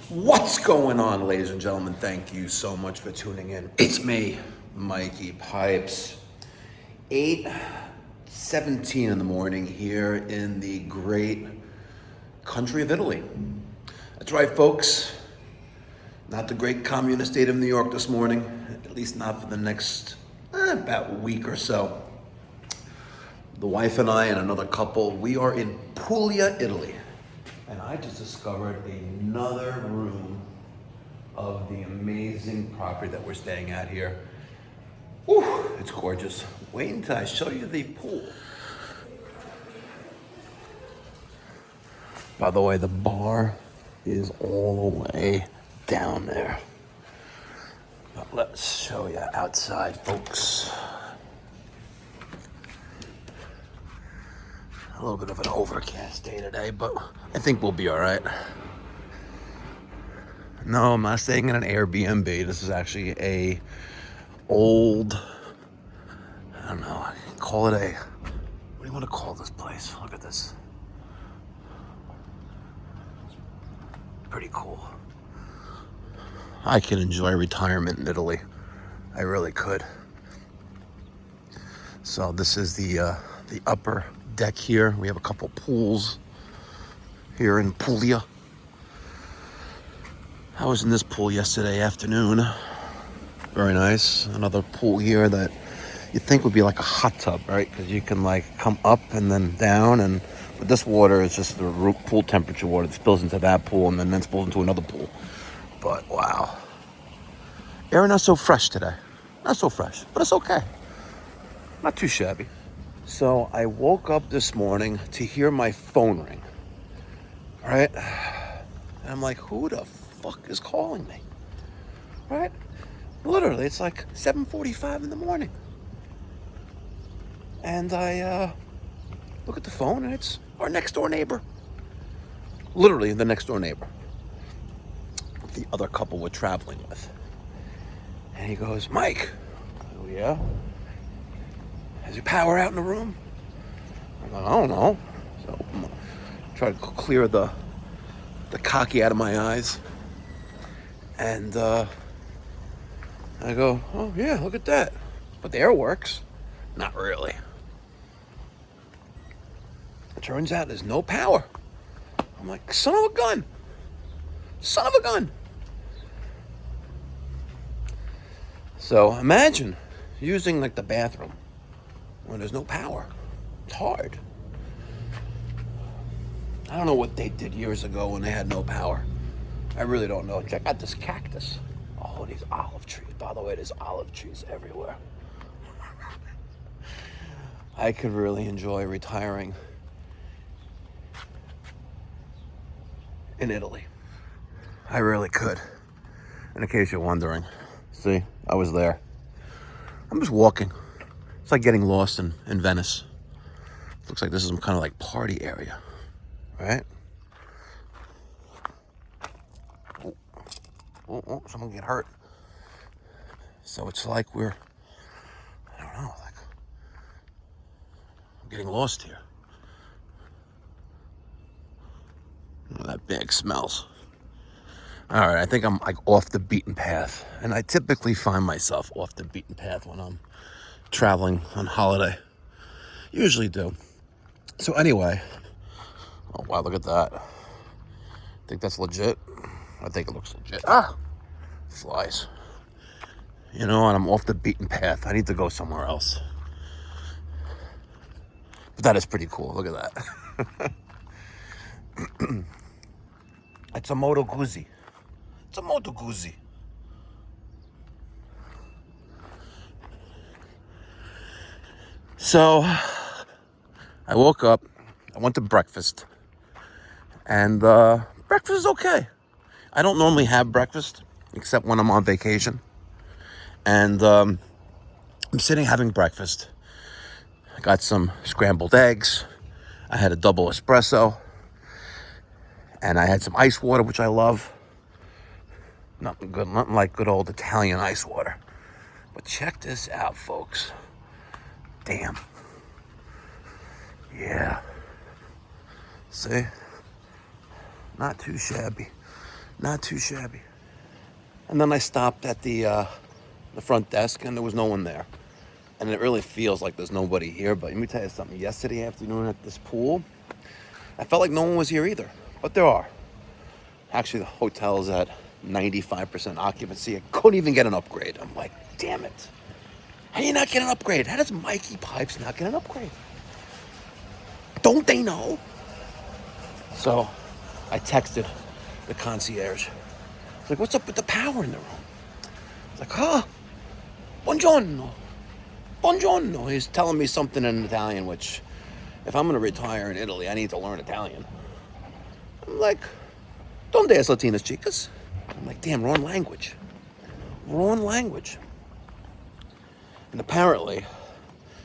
What's going on, ladies and gentlemen? Thank you so much for tuning in. It's me, Mikey Pipes. 8:17 in the morning here in the great country of Italy. That's right, folks. Not the great communist state of New York this morning, at least not for the next about week or so. The wife and I and another couple, we are in Puglia, Italy. And I just discovered another room of the amazing property that we're staying at here. Whew, it's gorgeous. Wait until I show you the pool. By the way, the bar is all the way down there. But let's show you outside, folks. A little bit of an overcast day today, but I think we'll be all right. No, I'm not staying in an Airbnb. This is actually a old, I don't know, call it a, what do you want to call this place? Look at this. Pretty cool. I can enjoy retirement in Italy. I really could. So this is the upper deck here. We have a couple pools here in Puglia. I was in this pool yesterday afternoon. Very nice. Another pool here that you think would be like a hot tub, right? Because you can like come up and then down, but this water is just the pool temperature water that spills into that pool and then spills into another pool. But wow. Air not so fresh today. Not so fresh, but it's okay. Not too shabby. So I woke up this morning to hear my phone ring, right? And I'm like, who the fuck is calling me, right? Literally, it's like 7:45 in the morning. And I look at the phone and it's our next door neighbor. Literally the next door neighbor. The other couple we're traveling with. And he goes, Mike. Oh yeah? Is your power out in the room? I'm like, I don't know. So I'm try to clear the cocky out of my eyes. And I go, oh yeah, look at that. But the air works. Not really. It turns out there's no power. I'm like, son of a gun. Son of a gun. So imagine using like the bathroom when there's no power. It's hard. I don't know what they did years ago when they had no power. I really don't know. Check out this cactus. Oh, these olive trees. By the way, there's olive trees everywhere. I could really enjoy retiring in Italy. I really could. And in case you're wondering, see, I was there. I'm just walking. It's like getting lost in Venice. Looks like this is some kind of like party area, right? Oh, someone get hurt. So it's like I don't know, like I'm getting lost here. Oh, that bag smells. All right, I think I'm like off the beaten path. And I typically find myself off the beaten path when I'm traveling on holiday. Usually do. So anyway, oh wow, look at that. Think that's legit? I think it looks legit. Ah, flies. You know, and I'm off the beaten path. I need to go somewhere else. But that is pretty cool. Look at that. It's a Moto Guzzi. It's a Moto Guzzi. So I woke up, I went to breakfast, and breakfast is okay. I don't normally have breakfast, except when I'm on vacation. And I'm sitting having breakfast. I got some scrambled eggs. I had a double espresso. And I had some ice water, which I love. Nothing like good old Italian ice water. But check this out, folks. Damn. Yeah. See? Not too shabby. Not too shabby. And then I stopped at the front desk, and there was no one there. And it really feels like there's nobody here. But let me tell you something. Yesterday afternoon at this pool, I felt like no one was here either. But there are. Actually, the hotel's at 95% occupancy. I couldn't even get an upgrade. I'm like, damn it. How do you not get an upgrade? How does Mikey Pipes not get an upgrade? Don't they know? So I texted the concierge. I was like, what's up with the power in the room? It's like, buongiorno. Buongiorno. He's telling me something in Italian, which if I'm going to retire in Italy, I need to learn Italian. I'm like, donde es Latinas, chicas? I'm like, damn, wrong language. Wrong language. And apparently,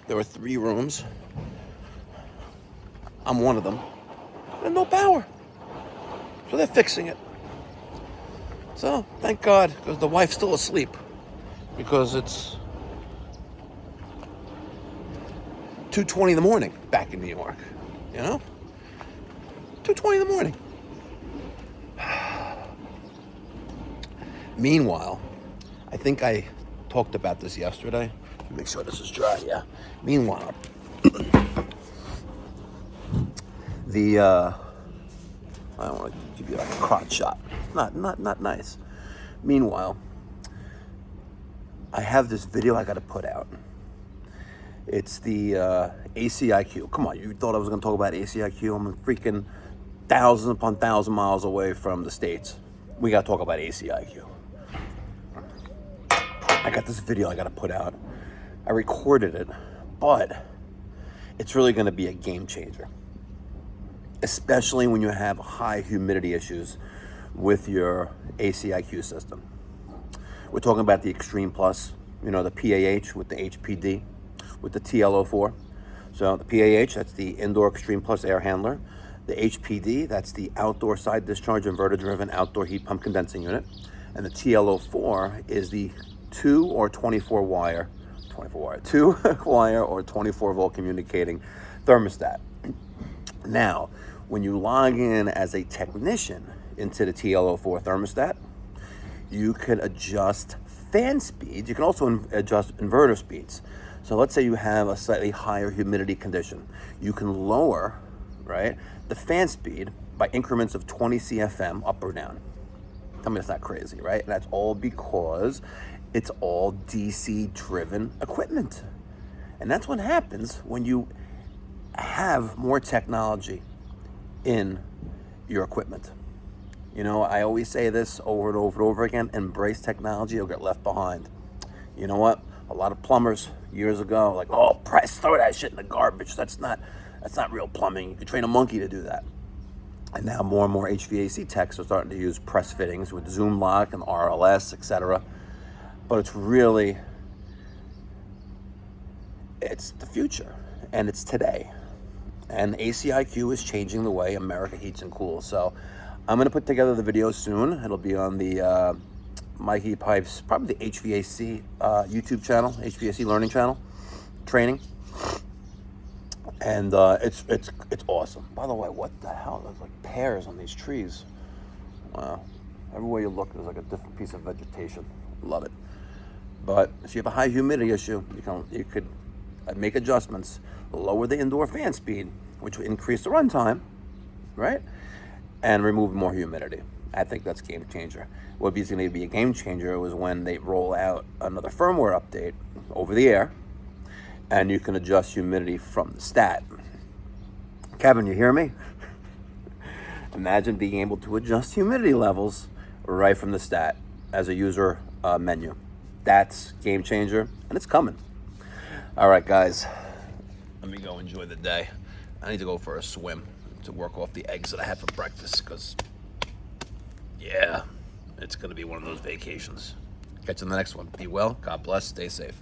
there were 3 rooms. I'm one of them. And no power. So they're fixing it. So, thank God, because the wife's still asleep. Because it's 2:20 in the morning back in New York. You know? 2:20 in the morning. Meanwhile, I think I talked about this yesterday. Make sure this is dry, yeah. Meanwhile, I don't want to give you like a crotch shot. Not nice. Meanwhile, I have this video I got to put out. It's the ACiQ. Come on, you thought I was going to talk about ACiQ? I'm freaking thousands upon thousand miles away from the States. We got to talk about ACiQ. I got this video I got to put out. I recorded it, but it's really going to be a game changer, especially when you have high humidity issues with your ACiQ system. We're talking about the Extreme Plus, you know, the PAH with the HPD, with the TLO4. So the PAH, that's the Indoor Extreme Plus Air Handler. The HPD, that's the Outdoor Side Discharge Inverter-Driven Outdoor Heat Pump Condensing Unit. And the TLO4 is the 2 or 24 wire or 24 volt communicating thermostat. Now, when you log in as a technician into the TLO4 thermostat, you can adjust fan speeds. You can also adjust inverter speeds. So let's say you have a slightly higher humidity condition. You can lower, right, the fan speed by increments of 20 CFM up or down. Tell me that's not crazy, right? And that's all because it's all DC driven equipment. And that's what happens when you have more technology in your equipment. You know, I always say this over and over and over again, embrace technology, you'll get left behind. You know what? A lot of plumbers years ago, like, oh, throw that shit in the garbage. That's not real plumbing. You could train a monkey to do that. And now more and more HVAC techs are starting to use press fittings with zoom lock and RLS, etc. But it's the future, and it's today. And ACiQ is changing the way America heats and cools. So I'm going to put together the video soon. It'll be on the Mikey Pipes, probably the HVAC YouTube channel, HVAC learning channel, training. And it's awesome. By the way, what the hell? There's like pears on these trees. Wow. Everywhere you look, there's like a different piece of vegetation. Love it. But if you have a high humidity issue, you could make adjustments, lower the indoor fan speed, which will increase the runtime, right? And remove more humidity. I think that's a game changer. What is going to be a game changer was when they roll out another firmware update over the air, and you can adjust humidity from the stat. Kevin, you hear me? Imagine being able to adjust humidity levels right from the stat as a user menu. That's game changer, and it's coming. All right, guys, let me go enjoy the day. I need to go for a swim to work off the eggs that I had for breakfast, because, yeah, it's going to be one of those vacations. Catch you in the next one. Be well, God bless, stay safe.